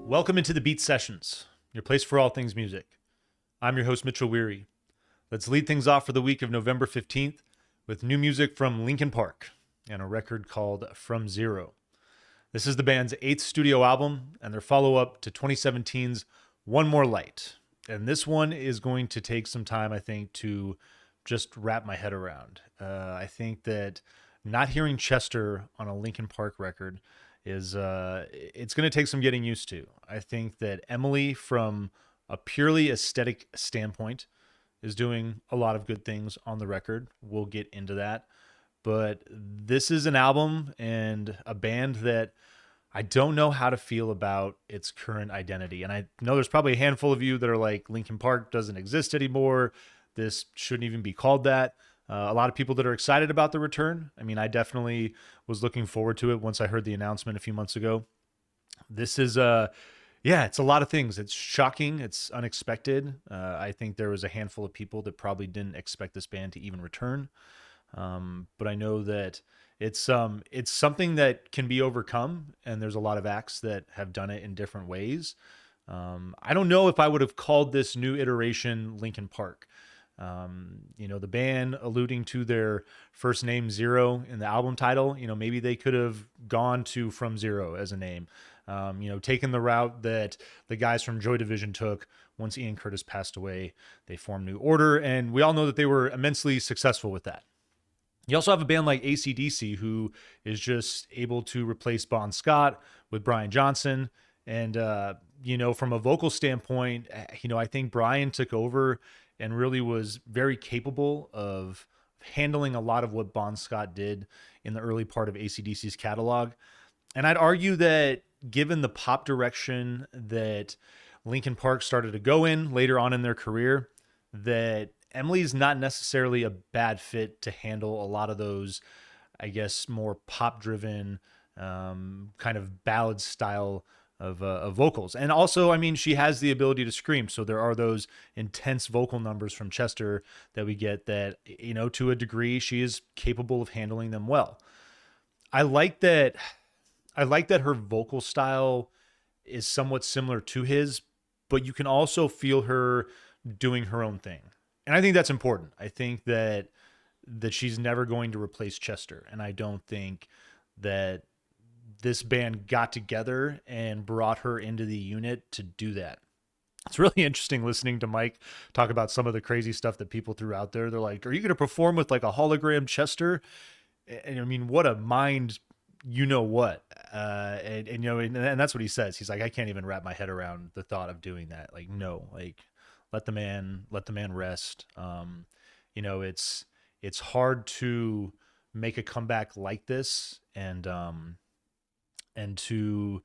Welcome into the Beat Sessions, your place for all things music. I'm your host, Mitchell Weary. Let's lead things off for the week of November 15th with new music from Linkin Park and a record called From Zero. This is the band's 8th studio album and their follow-up to 2017's One More Light. And this one is going to take some time, I think, to just wrap my head around. I think that not hearing Chester on a Linkin Park record is it's going to take some getting used to. I think that Emily, from a purely aesthetic standpoint, is doing a lot of good things on the record. We'll get into that. But this is an album and a band that I don't know how to feel about its current identity. And I know there's probably a handful of you that are like, Linkin Park doesn't exist anymore. This shouldn't even be called that. A lot of people that are excited about the return. I mean, I definitely was looking forward to it once I heard the announcement a few months ago. This is, it's a lot of things. It's shocking. It's unexpected. I think there was a handful of people that probably didn't expect this band to even return. But I know that it's something that can be overcome, and there's a lot of acts that have done it in different ways. I don't know if I would have called this new iteration Linkin Park. The band alluding to their first name Zero in the album title, maybe they could have gone to From Zero as a name, taken the route that the guys from Joy Division took once Ian Curtis passed away. They formed New Order, and we all know that they were immensely successful with that. You also have a band like AC/DC who is just able to replace Bon Scott with Brian Johnson. And, from a vocal standpoint, I think Brian took over and really was very capable of handling a lot of what Bon Scott did in the early part of AC/DC's catalog. And I'd argue that given the pop direction that Linkin Park started to go in later on in their career, that Emily's not necessarily a bad fit to handle a lot of those, I guess, more pop-driven kind of ballad style of vocals. And also, I mean, she has the ability to scream. So there are those intense vocal numbers from Chester that we get that, to a degree, she is capable of handling them well. I like that her vocal style is somewhat similar to his, but you can also feel her doing her own thing. And I think that's important. I think that she's never going to replace Chester. And I don't think that this band got together and brought her into the unit to do that. It's really interesting listening to Mike talk about some of the crazy stuff that people threw out there. They're like, are you going to perform with like a hologram Chester? And I mean, what a mind, what, and that's what he says. He's like, I can't even wrap my head around the thought of doing that. Like, no, like let the man rest. It's hard to make a comeback like this and to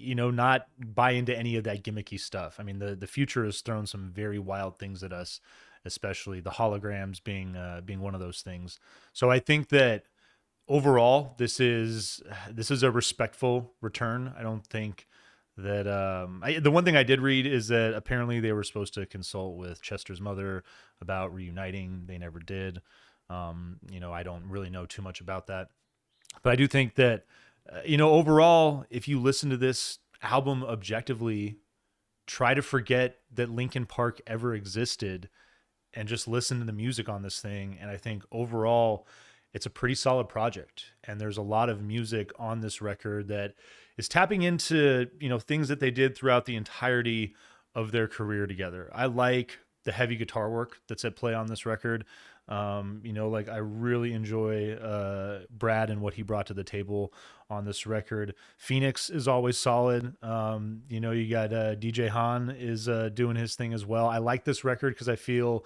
not buy into any of that gimmicky stuff. I mean, the future has thrown some very wild things at us, especially the holograms being one of those things. So I think that overall this is a respectful return. I don't think that the one thing I did read is that apparently they were supposed to consult with Chester's mother about reuniting. They never did. I don't really know too much about that, but I do think that overall, if you listen to this album objectively, try to forget that Linkin Park ever existed and just listen to the music on this thing. And I think overall, it's a pretty solid project. And there's a lot of music on this record that is tapping into, things that they did throughout the entirety of their career together. I like the heavy guitar work that's at play on this record. I really enjoy Brad and what he brought to the table on this record. Phoenix is always solid. You got DJ Han is doing his thing as well. I like this record because I feel,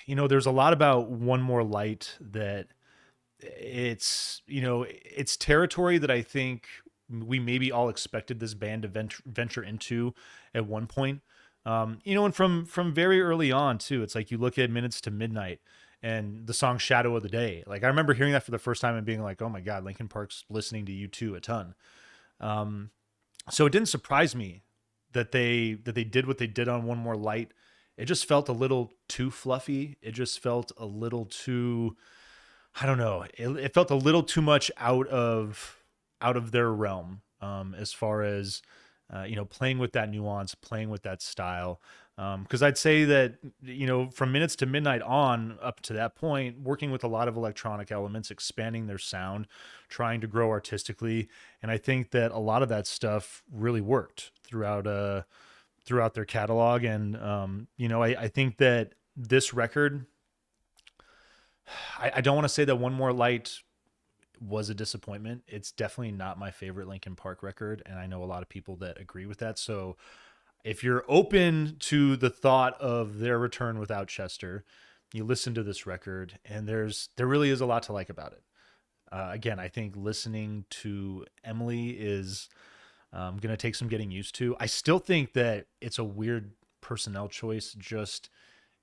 there's a lot about One More Light that it's territory that I think we maybe all expected this band to venture into at one point. And from very early on too, it's like you look at Minutes to Midnight and the song Shadow of the Day. Like I remember hearing that for the first time and being like, oh my God, Linkin Park's listening to U2 a ton. So it didn't surprise me that they did what they did on One More Light. It just felt a little too fluffy. It just felt a little too, I don't know. It felt a little too much out of their realm, as far as playing with that nuance, playing with that style. Because I'd say that, from Minutes to Midnight on up to that point, working with a lot of electronic elements, expanding their sound, trying to grow artistically. And I think that a lot of that stuff really worked throughout their catalog. And, I think that this record, I don't want to say that One More Light was a disappointment. It's definitely not my favorite Linkin Park record, and I know a lot of people that agree with that. So if you're open to the thought of their return without Chester, you listen to this record, and there really is a lot to like about it. Again, I think listening to Emily is going to take some getting used to. I still think that it's a weird personnel choice just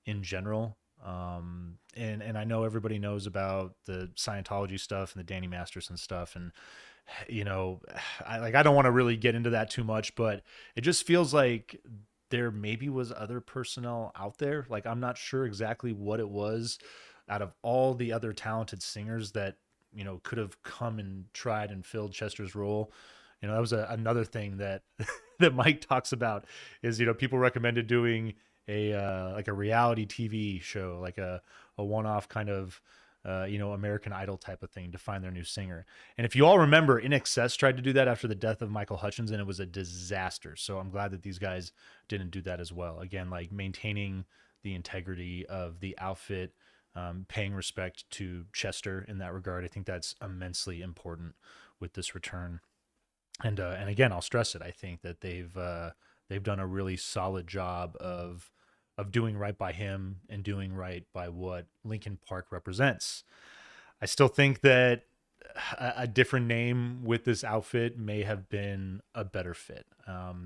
in general. And I know everybody knows about the Scientology stuff and the Danny Masterson stuff. And, I don't want to really get into that too much, but it just feels like there maybe was other personnel out there. Like, I'm not sure exactly what it was out of all the other talented singers that, could have come and tried and filled Chester's role. That was another thing that that Mike talks about is, people recommended doing like a reality TV show, like a one-off kind of American Idol type of thing to find their new singer. And if you all remember, In Excess tried to do that after the death of Michael Hutchins, and it was a disaster. So I'm glad that these guys didn't do that as well. Again, like maintaining the integrity of the outfit, paying respect to Chester in that regard. I think that's immensely important with this return. And again, I'll stress it. I think that they've done a really solid job of doing right by him and doing right by what Linkin Park represents. I still think that a different name with this outfit may have been a better fit.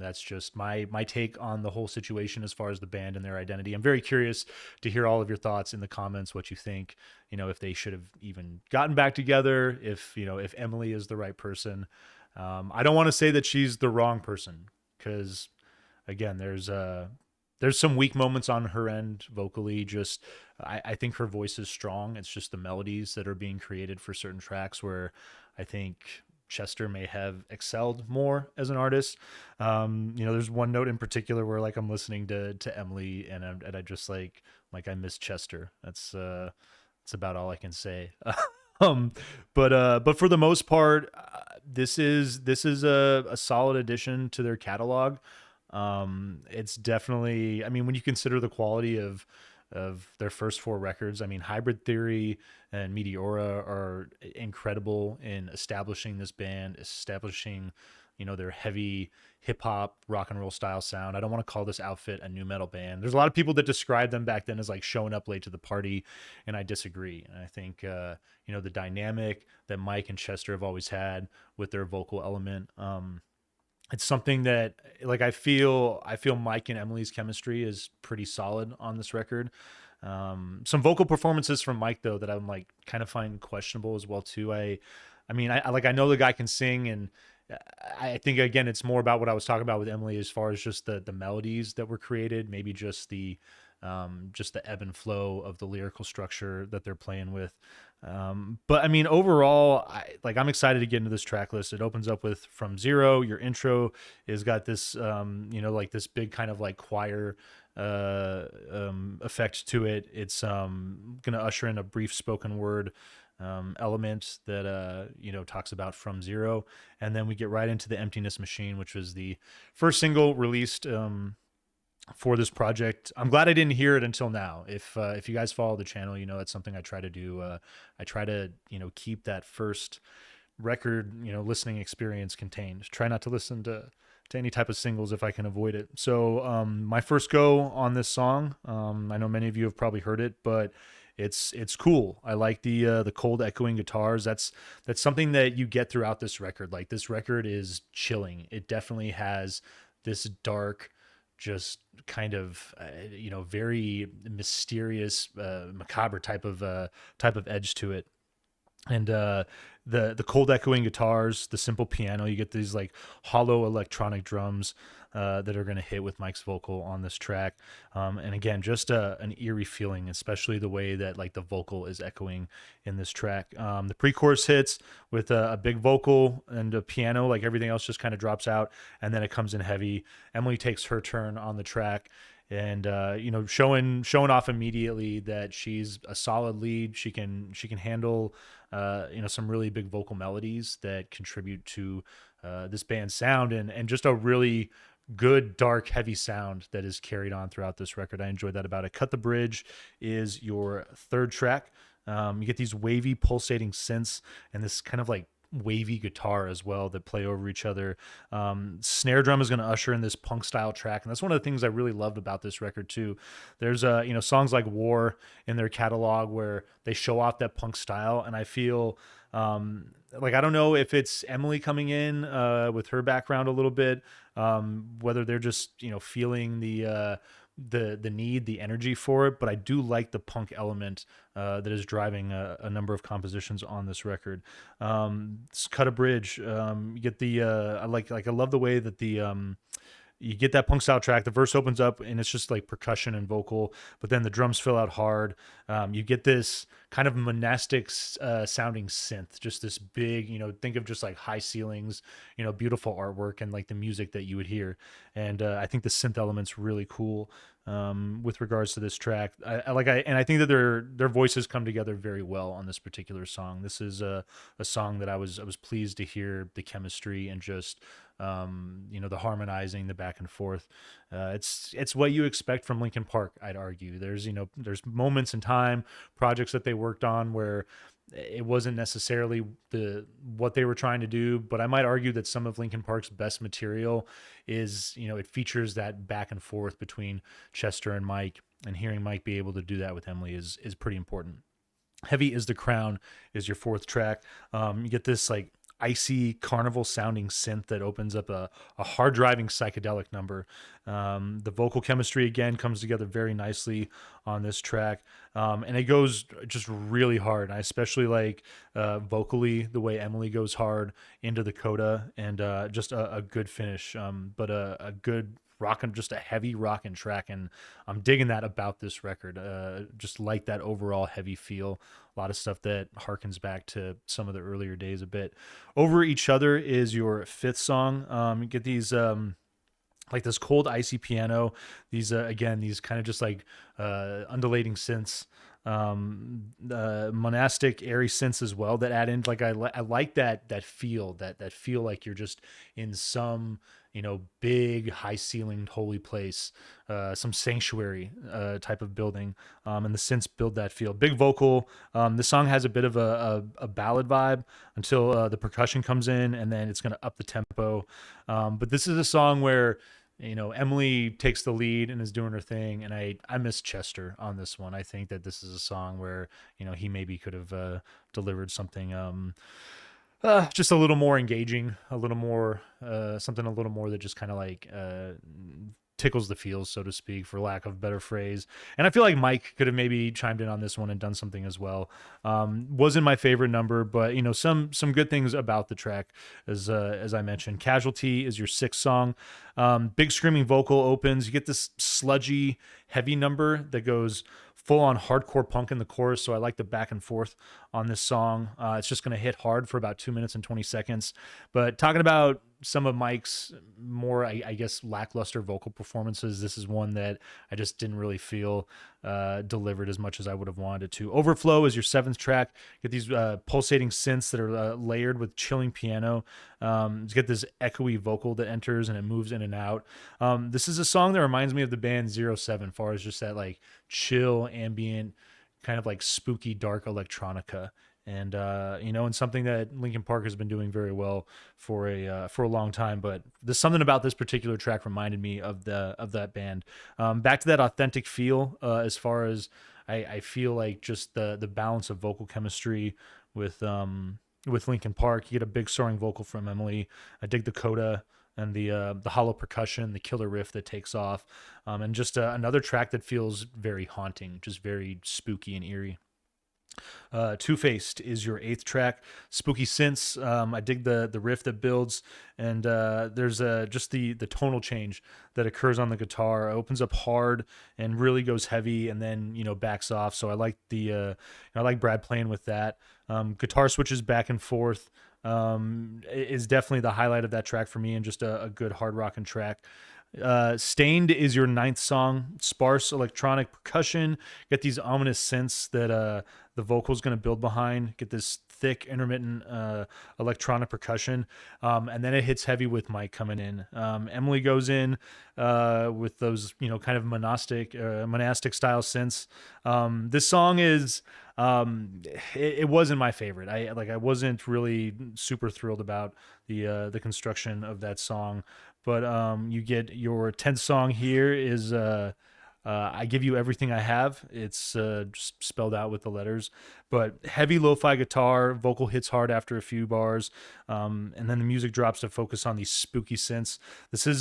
That's just my take on the whole situation as far as the band and their identity. I'm very curious to hear all of your thoughts in the comments, what you think, if they should have even gotten back together, if Emily is the right person. I don't want to say that she's the wrong person, because again, there's some weak moments on her end vocally. Just I think her voice is strong. It's just the melodies that are being created for certain tracks where I think Chester may have excelled more as an artist. There's one note in particular where like I'm listening to Emily and I just like I miss Chester. That's about all I can say. um, but for the most part, this is a solid addition to their catalog. It's definitely, I mean, when you consider the quality of their first four records, I mean, Hybrid Theory and Meteora are incredible in establishing this band, establishing, their heavy hip hop, rock and roll style sound. I don't want to call this outfit a new metal band. There's a lot of people that described them back then as like showing up late to the party, and I disagree. And I think, the dynamic that Mike and Chester have always had with their vocal element, it's something that like I feel Mike and Emily's chemistry is pretty solid on this record. Some vocal performances from Mike though that I'm like kind of find questionable as well too. I know the guy can sing, and I think again it's more about what I was talking about with Emily as far as just the melodies that were created, maybe just the ebb and flow of the lyrical structure that they're playing with. But I mean, overall, I'm excited to get into this track list. It opens up with From Zero. Your intro is got this, this big kind of like choir effect to it. It's going to usher in a brief spoken word element that talks about From Zero, and then we get right into the Emptiness Machine, which was the first single released for this project. I'm glad I didn't hear it until now. If you guys follow the channel, that's something I try to do. I try to keep that first record listening experience contained. Try not to listen to any type of singles if I can avoid it. So my first go on this song, I know many of you have probably heard it, but it's cool. I like the cold echoing guitars. That's something that you get throughout this record. Like, this record is chilling. It definitely has this dark, just kind of very mysterious, macabre type of edge to it. And the cold echoing guitars, the simple piano, you get these like hollow electronic drums that are going to hit with Mike's vocal on this track. And again, just an eerie feeling, especially the way that like the vocal is echoing in this track. The pre-chorus hits with a big vocal and a piano, like everything else just kind of drops out, and then it comes in heavy. Emily takes her turn on the track, and showing off immediately that she's a solid lead. She can handle some really big vocal melodies that contribute to this band's sound, and just a really good dark heavy sound that is carried on throughout this record. I enjoyed that about it. Cut the Bridge is your third track. You get these wavy pulsating synths and this kind of like wavy guitar as well that play over each other. Snare drum is going to usher in this punk style track, and that's one of the things I really loved about this record too. There's songs like War in their catalog where they show off that punk style, and I feel like I don't know if it's Emily coming in with her background a little bit, whether they're just feeling the need, the energy for it, but I do like the punk element that is driving a number of compositions on this record. Cut a Bridge. You get the I love the way that you get that punk style track. The verse opens up and it's just like percussion and vocal, but then the drums fill out hard. You get this kind of monastic sounding synth, just this big, think of just like high ceilings, beautiful artwork and like the music that you would hear. And I think the synth element's really cool with regards to this track. I think that their voices come together very well on this particular song. This is a song that I was pleased to hear the chemistry and just the harmonizing, the back and forth. It's what you expect from Linkin Park, I'd argue. There's moments in time, projects that they worked on where it wasn't necessarily what they were trying to do, but I might argue that some of Linkin Park's best material is, it features that back and forth between Chester and Mike, and hearing Mike be able to do that with Emily is pretty important. Heavy is the Crown is your fourth track. You get this like icy carnival sounding synth that opens up a hard driving psychedelic number. The vocal chemistry again comes together very nicely on this track. And it goes just really hard. I especially like vocally the way Emily goes hard into the coda, and just a good finish, but a good rocking, just a heavy rocking track, and I'm digging that about this record. Just like that overall heavy feel. A lot of stuff that harkens back to some of the earlier days a bit. Over Each Other is your fifth song. You get these like this cold icy piano. These again, these kind of just like undulating synths. Monastic airy synths as well that add in. Like I like that feel, that feel like you're just in some big high ceilinged holy place, some sanctuary type of building, and the synths build that feel. Big vocal. The song has a bit of a ballad vibe until the percussion comes in, and then it's going to up the tempo. But this is a song where Emily takes the lead and is doing her thing, and I miss Chester on this one. I think that this is a song where he maybe could have delivered something just a little more engaging, a little more something a little more that just kind of like tickles the feels, so to speak, for lack of a better phrase. And I feel like Mike could have maybe chimed in on this one and done something as well. Wasn't my favorite number, but some good things about the track, as I mentioned. Casualty is your sixth song. Big screaming vocal opens. You get this sludgy, heavy number that goes full on hardcore punk in the chorus. So I like the back and forth on this song. It's just going to hit hard for about 2 minutes and 20 seconds. But talking about some of Mike's more, I guess, lackluster vocal performances, this is one that I just didn't really feel delivered as much as I would have wanted it to. Overflow is your seventh track. Get these pulsating synths that are layered with chilling piano. You get this echoey vocal that enters and it moves in and out. This is a song that reminds me of the band 07, as far as just that like chill, ambient, kind of like spooky, dark electronica. And and something that Linkin Park has been doing very well for a long time. But there's something about this particular track reminded me of that band. Back to that authentic feel, as far as I feel like just the balance of vocal chemistry with Linkin Park. You get a big soaring vocal from Emily. I dig the coda and the hollow percussion, the killer riff that takes off, and just another track that feels very haunting, just very spooky and eerie. Two-Faced is your eighth track. Spooky synths. I dig the riff that builds, and there's just the tonal change that occurs on the guitar. It opens up hard and really goes heavy, and then backs off. So I like I like Brad playing with that. Guitar switches back and forth. Is definitely the highlight of that track for me, and just a good hard rocking track. Stained is your ninth song. Sparse electronic percussion. Get these ominous synths that the vocal's going to build behind. Get this thick, intermittent electronic percussion. And then it hits heavy with Mike coming in. Emily goes in with those, kind of monastic style synths. This song is. It wasn't my favorite. I wasn't really super thrilled about the construction of that song. But you get your 10th song here is I Give You Everything I Have. It's just spelled out with the letters. But heavy lo-fi guitar, vocal hits hard after a few bars, and then the music drops to focus on these spooky synths. This is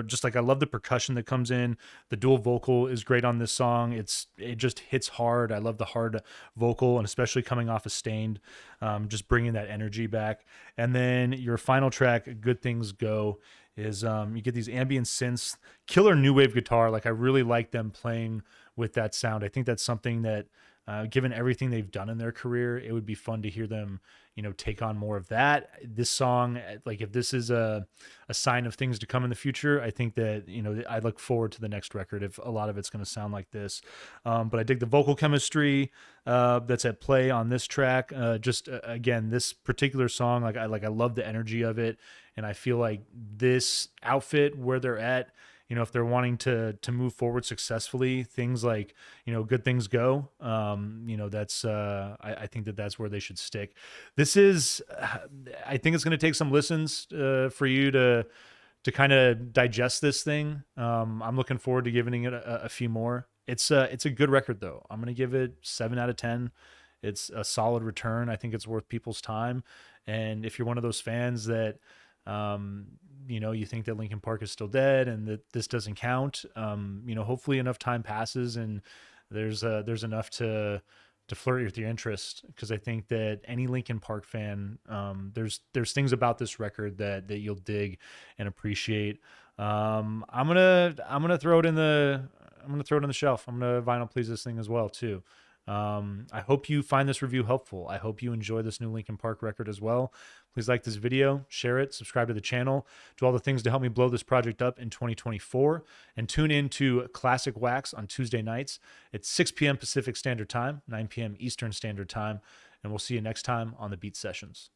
just like I love the percussion that comes in. The dual vocal is great on this song. It just hits hard. I love the hard vocal, and especially coming off of Stained, just bringing that energy back. And then your final track, Good Things Go, is you get these ambient synths, killer new wave guitar. Like I really like them playing with that sound. I think that's something that, given everything they've done in their career, it would be fun to hear them, take on more of that. This song, like if this is a sign of things to come in the future, I think that, I look forward to the next record if a lot of it's going to sound like this. But I dig the vocal chemistry that's at play on this track. Again, this particular song, I love the energy of it. And I feel like this outfit, where they're at, if they're wanting to move forward successfully, things like, Good Things Go, that's, I think that's where they should stick. This is, I think it's going to take some listens for you to kind of digest this thing. I'm looking forward to giving it a few more. It's a good record though. I'm going to give it 7 out of 10. It's a solid return. I think it's worth people's time. And if you're one of those fans that, you think that Linkin Park is still dead and that this doesn't count, hopefully enough time passes and there's enough to flirt with your interest. Cause I think that any Linkin Park fan, there's things about this record that you'll dig and appreciate. I'm going to throw it in the shelf. I'm going to vinyl please this thing as well too. I hope you find this review helpful. I hope you enjoy this new Linkin Park record as well. Please like this video, share it, subscribe to the channel, do all the things to help me blow this project up in 2024, and tune in to Classic Wax on Tuesday nights at 6 p.m. Pacific Standard Time, 9 p.m. Eastern Standard Time, and we'll see you next time on the Beat Sessions.